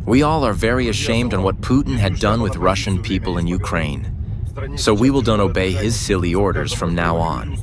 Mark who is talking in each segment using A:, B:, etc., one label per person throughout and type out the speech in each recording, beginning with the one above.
A: We all are very ashamed on what Putin had done with Russian people in Ukraine. So we will don't obey his silly orders from now on.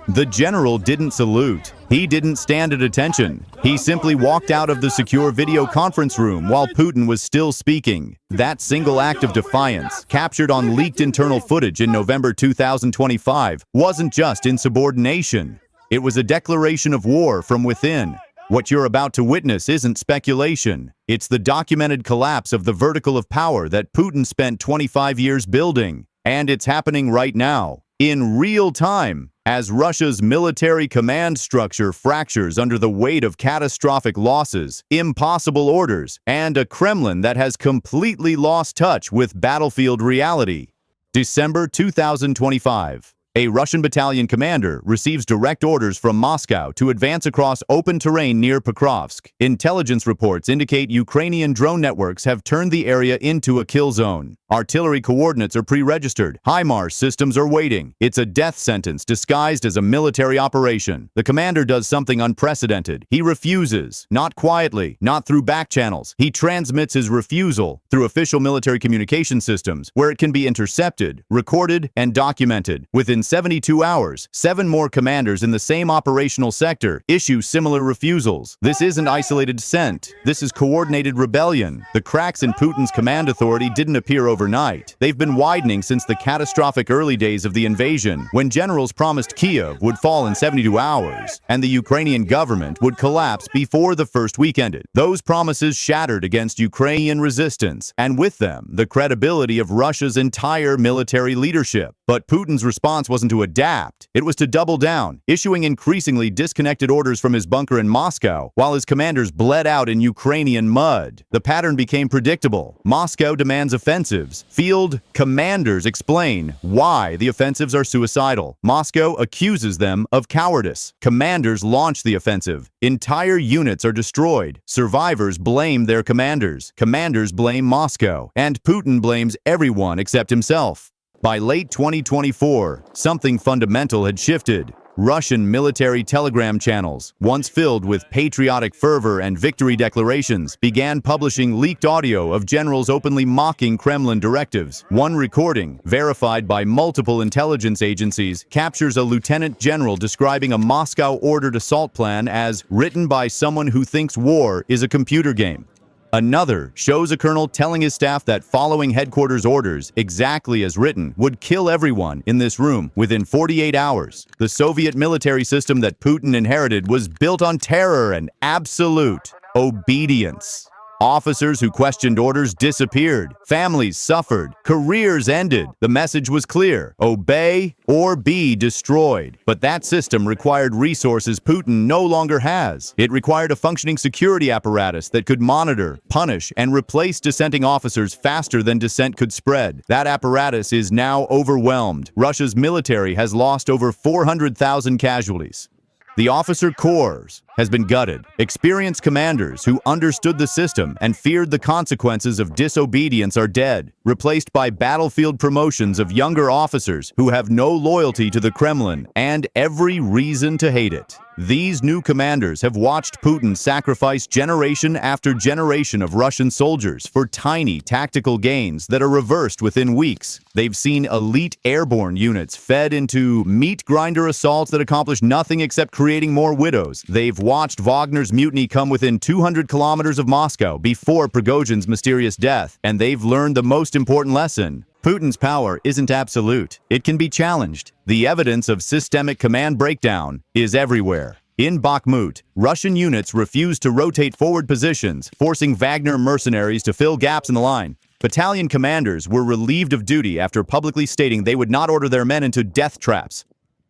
B: The general didn't salute. He didn't stand at attention. He simply walked out of the secure video conference room while Putin was still speaking. That single act of defiance, captured on leaked internal footage in November 2025, wasn't just insubordination. It was a declaration of war from within. What you're about to witness isn't speculation. It's the documented collapse of the vertical of power that Putin spent 25 years building. And it's happening right now, in real time, as Russia's military command structure fractures under the weight of catastrophic losses, impossible orders, and a Kremlin that has completely lost touch with battlefield reality. December 2025. A Russian battalion commander receives direct orders from Moscow to advance across open terrain near Pokrovsk. Intelligence reports indicate Ukrainian drone networks have turned the area into a kill zone. Artillery coordinates are pre-registered. HIMARS systems are waiting. It's a death sentence disguised as a military operation. The commander does something unprecedented. He refuses, not quietly, not through back channels. He transmits his refusal through official military communication systems, where it can be intercepted, recorded, and documented. Within 72 hours, 7 more commanders in the same operational sector issue similar refusals. This isn't isolated dissent. This is coordinated rebellion. The cracks in Putin's command authority didn't appear overnight. They've been widening since the catastrophic early days of the invasion, when generals promised Kiev would fall in 72 hours, and the Ukrainian government would collapse before the first week ended. Those promises shattered against Ukrainian resistance, and with them, the credibility of Russia's entire military leadership. But Putin's response wasn't to adapt. It was to double down, issuing increasingly disconnected orders from his bunker in Moscow, while his commanders bled out in Ukrainian mud. The pattern became predictable. Moscow demands offensives. Field commanders explain why the offensives are suicidal. Moscow accuses them of cowardice. Commanders launch the offensive. Entire units are destroyed. Survivors blame their commanders. Commanders blame Moscow. And Putin blames everyone except himself. By late 2024, something fundamental had shifted. Russian military telegram channels, once filled with patriotic fervor and victory declarations, began publishing leaked audio of generals openly mocking Kremlin directives. One recording, verified by multiple intelligence agencies, captures a lieutenant general describing a Moscow-ordered assault plan as written by someone who thinks war is a computer game. Another shows a colonel telling his staff that following headquarters orders, exactly as written, would kill everyone in this room within 48 hours. The Soviet military system that Putin inherited was built on terror and absolute obedience. Officers who questioned orders disappeared. Families suffered. Careers ended. The message was clear: obey or be destroyed. But that system required resources Putin no longer has. It required a functioning security apparatus that could monitor, punish, and replace dissenting officers faster than dissent could spread. That apparatus is now overwhelmed. Russia's military has lost over 400,000 casualties. The officer corps has been gutted. Experienced commanders who understood the system and feared the consequences of disobedience are dead, replaced by battlefield promotions of younger officers who have no loyalty to the Kremlin and every reason to hate it. These new commanders have watched Putin sacrifice generation after generation of Russian soldiers for tiny tactical gains that are reversed within weeks. They've seen elite airborne units fed into meat grinder assaults that accomplish nothing except creating more widows. They've watched Wagner's mutiny come within 200 kilometers of Moscow before Prigozhin's mysterious death, and they've learned the most important lesson. Putin's power isn't absolute. It can be challenged. The evidence of systemic command breakdown is everywhere. In Bakhmut, Russian units refused to rotate forward positions, forcing Wagner mercenaries to fill gaps in the line. Battalion commanders were relieved of duty after publicly stating they would not order their men into death traps.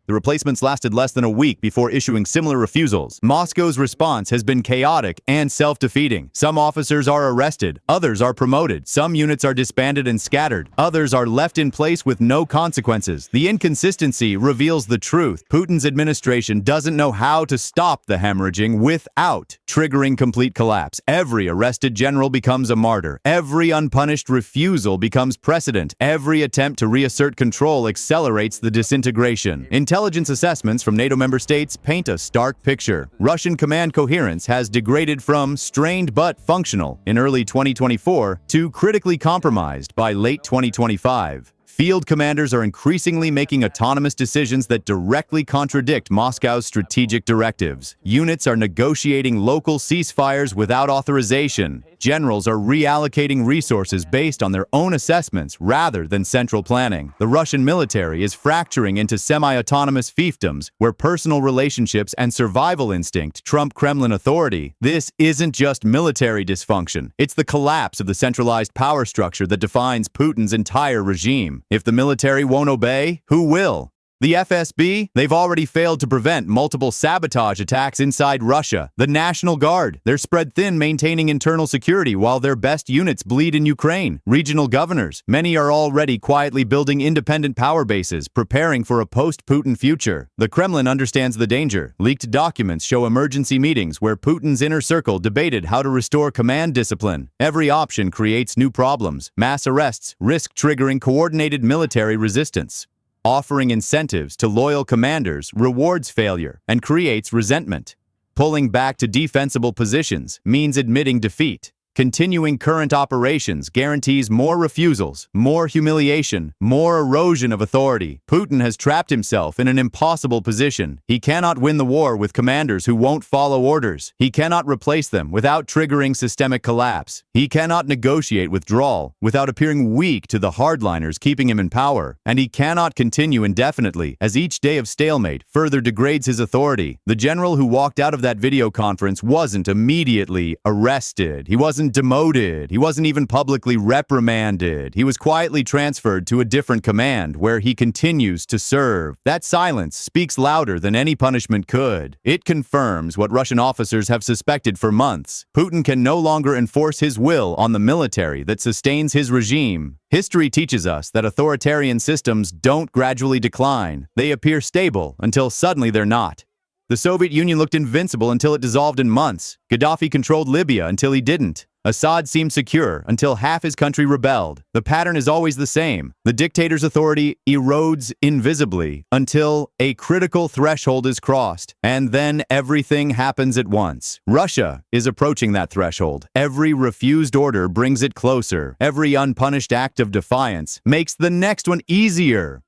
B: The replacements lasted less than a week before issuing similar refusals. Moscow's response has been chaotic and self-defeating. Some officers are arrested, others are promoted, some units are disbanded and scattered, others are left in place with no consequences. The inconsistency reveals the truth. Putin's administration doesn't know how to stop the hemorrhaging without triggering complete collapse. Every arrested general becomes a martyr. Every unpunished refusal becomes precedent. Every attempt to reassert control accelerates the disintegration. Intelligence assessments from NATO member states paint a stark picture. Russian command coherence has degraded from strained but functional in early 2024 to critically compromised by late 2025. Field commanders are increasingly making autonomous decisions that directly contradict Moscow's strategic directives. Units are negotiating local ceasefires without authorization. Generals are reallocating resources based on their own assessments rather than central planning. The Russian military is fracturing into semi-autonomous fiefdoms where personal relationships and survival instinct trump Kremlin authority. This isn't just military dysfunction. It's the collapse of the centralized power structure that defines Putin's entire regime. If the military won't obey, who will? The FSB, they've already failed to prevent multiple sabotage attacks inside Russia. The National Guard, they're spread thin maintaining internal security while their best units bleed in Ukraine. Regional governors, many are already quietly building independent power bases, preparing for a post-Putin future. The Kremlin understands the danger. Leaked documents show emergency meetings where Putin's inner circle debated how to restore command discipline. Every option creates new problems. Mass arrests risk triggering coordinated military resistance. Offering incentives to loyal commanders rewards failure and creates resentment. Pulling back to defensible positions means admitting defeat. Continuing current operations guarantees more refusals, more humiliation, more erosion of authority. Putin has trapped himself in an impossible position. He cannot win the war with commanders who won't follow orders. He cannot replace them without triggering systemic collapse. He cannot negotiate withdrawal without appearing weak to the hardliners keeping him in power. And he cannot continue indefinitely as each day of stalemate further degrades his authority. The general who walked out of that video conference wasn't immediately arrested. He wasn't demoted. He wasn't even publicly reprimanded. He was quietly transferred to a different command where he continues to serve. That silence speaks louder than any punishment could. It confirms what Russian officers have suspected for months. Putin can no longer enforce his will on the military that sustains his regime. History teaches us that authoritarian systems don't gradually decline. They appear stable until suddenly they're not. The Soviet Union looked invincible until it dissolved in months. Gaddafi controlled Libya until he didn't. Assad seemed secure until half his country rebelled. The pattern is always the same. The dictator's authority erodes invisibly until a critical threshold is crossed, and then everything happens at once. Russia is approaching that threshold. Every refused order brings it closer. Every unpunished act of defiance makes the next one easier.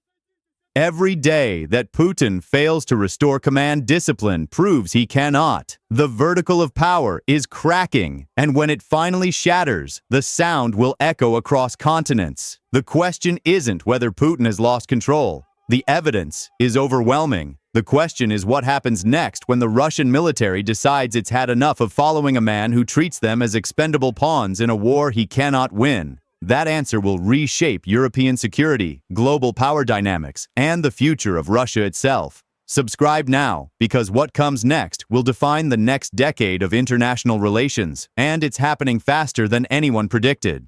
B: Every day that Putin fails to restore command discipline proves he cannot. The vertical of power is cracking, and when it finally shatters, the sound will echo across continents. The question isn't whether Putin has lost control. The evidence is overwhelming. The question is what happens next when the Russian military decides it's had enough of following a man who treats them as expendable pawns in a war he cannot win. That answer will reshape European security, global power dynamics, and the future of Russia itself. Subscribe now, because what comes next will define the next decade of international relations, and it's happening faster than anyone predicted.